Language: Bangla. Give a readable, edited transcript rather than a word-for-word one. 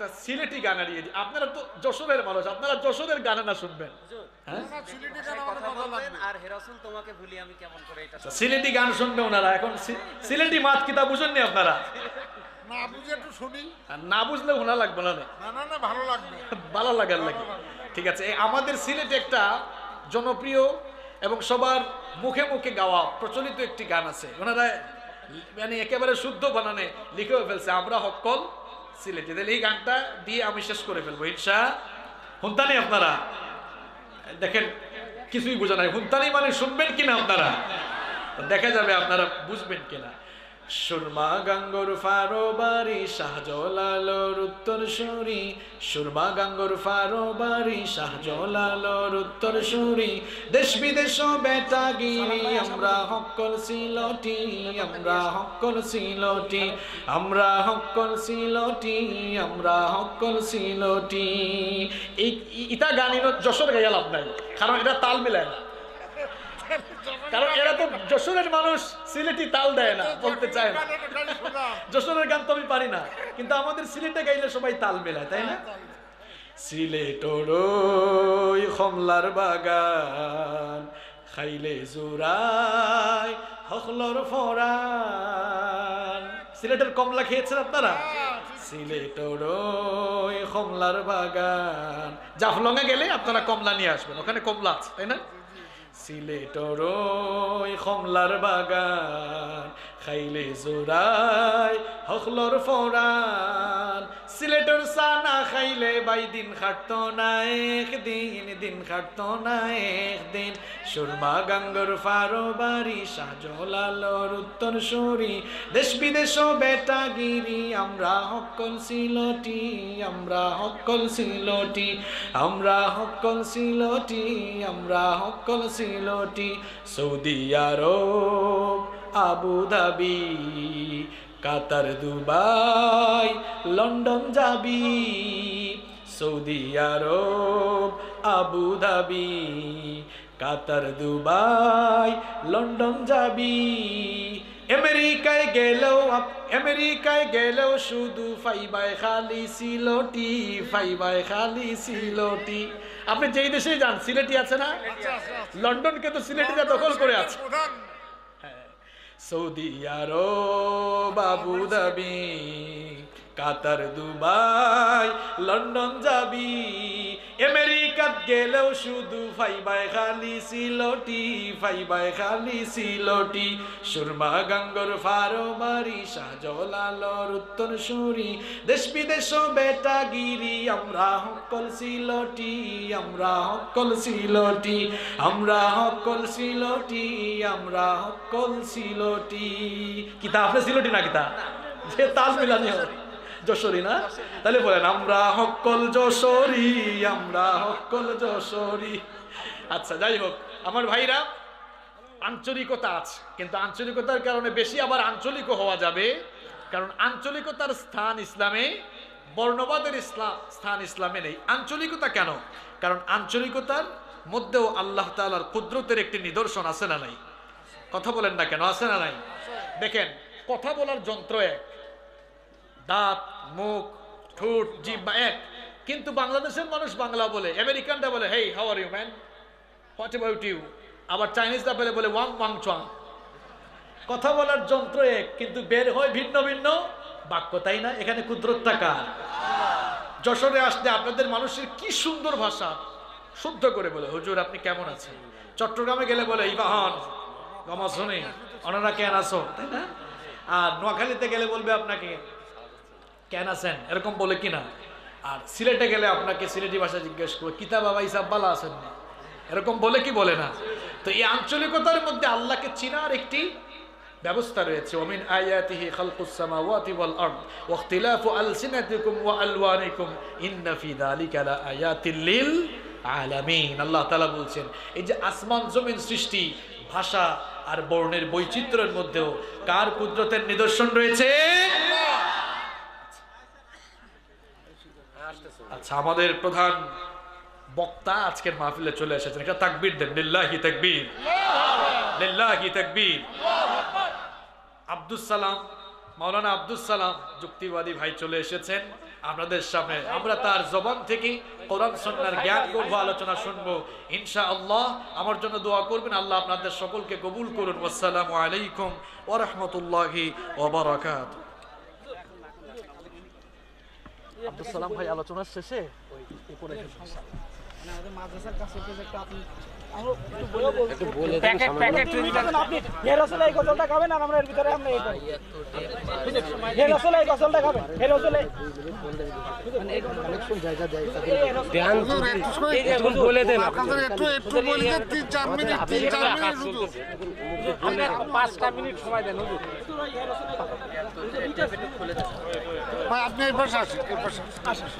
একটা সিলেটি গান হারিয়ে দিই। আপনারা তো যশোরের মানুষ, আপনারা যশোরের গানে না শুনবেন, হ্যাঁ? আর হে রাসূল তোমাকে ভুলি আমি কেমন করে, এটা সিলেটি গান শুনবে ওনারা। এখন সিলেটি মাত কিতাব বুঝেননি আপনারা? না বুঝে একটু শুনি। আর না বুঝলে ওনা লাগবে না, না না না, ভালো লাগবে। ভালো লাগার লাগে। ঠিক আছে, আমাদের সিলেটে একটা জনপ্রিয় এবং সবার মুখে মুখে গাওয়া প্রচলিত একটি গান আছে, ওনারা মানে একেবারে শুদ্ধ বানানে লিখেও ফেলছে, আমরা হক্কল সিলেটি। তাহলে এই গানটা দিয়ে আমি শেষ করে ফেলবো ইনশা। হুনতানি আপনারা দেখেন কিছুই বোঝা নাই, হুনতানি মানে শুনবেন কিনা আপনারা, দেখা যাবে আপনারা বুঝবেন কিনা। সুরমা গাঙ্গর ফারো বাড়ি শাহজালালোর উত্তর সুরি, সুরমা গাঙ্গর ফারো বাড়ি শাহজালালোর উত্তর সুরি, দেশ বিদেশ বেটা গিরি আমরা হক্কল সিলটি, আমরা হক্কল সিলটি, আমরা হক্কল সিলটি, আমরা হক্কল সিলটি। ইটা গানির যশোর গাইয়া লাভ নাই, কারণ এটা তাল মিলায় না, কারণ এরা তো যশোরের মানুষ সিলেটি তাল দেয় না, বলতে চায় না। যশোরের গান তো আমি পারি না, কিন্তু আমাদের সিলেটে গাইলে সবাই তাল মেলায়, তাই না? সিলেটর ওই কমলার বাগান খাইলে জোড়াই হকলর ফরান। সিলেটের কমলা খেয়েছেন আপনারা? সিলেটর ওই কমলার বাগান, জাফলংয়ে গেলে আপনারা কমলা নিয়ে আসবেন, ওখানে কমলা আছে, তাই না? সিলেটর ওই কমলার বাগান খাইলে জোড়াই হকলর ফরান, সিলেটর সানা খাইলে বাই দিন খাটতো না একদিন, দিন খাটতো না একদিন। সুরমা গাঙ্গর ফারো বাড়ি শাহজালালোর উত্তর সুরি, দেশ বিদেশ বেটা গিরি আমরা হক্কল সিলটি, আমরা হক্কল সিলটি, আমরা হক্কল সিলটি, আমরা হক্কল Sylheti. Saudi Arab Abu Dhabi Qatar Dubai London যাবি, Saudi Arab Abu Dhabi Qatar Dubai London যাবি। আমেরিকায় গেলেও শুধু ফাইবাই খালি সিলটি, ফাইবাই খালি সিলটি। আপনি যেই দেশে যান সিলেটি আছে না, লন্ডনকে তো সিলেটিরা দখল করে আছে। Saudi Arab Abu Dhabi Qatar Dubai London যাবি, আমেরিকাত গেলেও শুধু ফাইবাই খালি সিলটি, ফাইবাই খালি সিলটি। সুরমা গাঙ্গর ফারো বাড়ি শাহজালালোর উত্তর সুরি, দেশ বিদেশ বেটা গিরি আমরা হক্কল সিলটি, আমরা হক্কল সিলটি, আমরা হক্কল সিলটি, আমরা হক্কল সিলটি। কিতা আপনি সিলটি না কিতা যে তাল মিলানি হয় যশোরী না? তাহলে বলেন আমরা হক্কল যশোরী, আমরা হক্কল যশোরী। আচ্ছা যাই হোক আমার ভাইরা, আঞ্চলিকতা আছে, কিন্তু আঞ্চলিকতার কারণে বেশি আবার আঞ্চলিকও হওয়া যাবে, কারণ আঞ্চলিকতার স্থান ইসলামে, বর্ণবাদের স্থান ইসলামে নেই। আঞ্চলিকতা কেন? কারণ আঞ্চলিকতার মধ্যেও আল্লাহ তাআলার কুদরতের একটি নিদর্শন আছে না নাই? কথা বলেন না কেন, আছে না নাই? দেখেন কথা বলার যন্ত্র এক, দাঁত মুখ ঠোঁট জিহ্বা এক, কিন্তু বাংলাদেশের মানুষ বাংলা বলে, আমেরিকানরা বলে hey how are you man, what about you, আবার চাইনিজরা বলে ওয়াং ওয়াং চোয়াং। কথা বলার যন্ত্র এক, কিন্তু বের হয় ভিন্ন ভিন্ন বাক্য, তাই না? এখানে কুদরতটা কার? যশোরে আসলে আপনাদের মানুষের কি সুন্দর ভাষা, শুদ্ধ করে বলে হুজুর আপনি কেমন আছেন। চট্টগ্রামে গেলে বলে ইবাহন গমাসনে ওনারা কেন আসো, তাই না? আর নোয়াখালীতে গেলে বলবে আপনাকে কেন আছেন, এরকম বলে কিনা। আর সিলেটে গেলে আপনাকে সিলেটি ভাষা জিজ্ঞেস করবে কিতা বাবা ইসাব বালা আছেন না, এরকম বলে কি বলে না? তো এই আঞ্চলিকতার মধ্যে আল্লাহকে চিনার একটি ব্যবস্থা রয়েছে। ওমিন আয়াতিহি খালকুস সামাওয়াতি ওয়াল আরদ ওয়া ইখতিলাফু আলসিনাতিকুম ওয়া আলওয়ানিকুম ইন্না ফি যালিকা লাআয়াতিল লিল আলামিন। আল্লাহ তাআলা বলছেন এই যে আসমান জমিন সৃষ্টি, ভাষা আর বর্ণের বৈচিত্র্যের মধ্যেও কার কুদরতের নিদর্শন রয়েছে? আচ্ছা আমাদের প্রধান বক্তা আজকের মাহফিলে চলে এসেছেন, একটা তাকবীর দেন, লিল্লাহি তাকবীর, লিল্লাহি তাকবীর। আব্দুস সালাম, মাওলানা আব্দুস সালাম যুক্তিবাদী ভাই চলে এসেছেন। আপনাদের সামনে আমরা তার জবান থেকে কোরআন সুন্নাহর জ্ঞান করব, আলোচনা শুনবো ইনশাআল্লাহ। আমার জন্য দোয়া করবেন, আল্লাহ আপনাদের সকলকে কবুল করুন। আসসালামু আলাইকুম ওয়া রাহমাতুল্লাহি ওয়া বারাকাতুহু। আব্দুল সালাম ভাই আলোচনার শেষে বলে দেন একটু বলে দেন 3-4 মিনিট 3-4 মিনিট শুধু 5টা মিনিট সময় দেন হুজুর। ভাই আপনি এই পাশে আসেন, এই পাশে আসেন।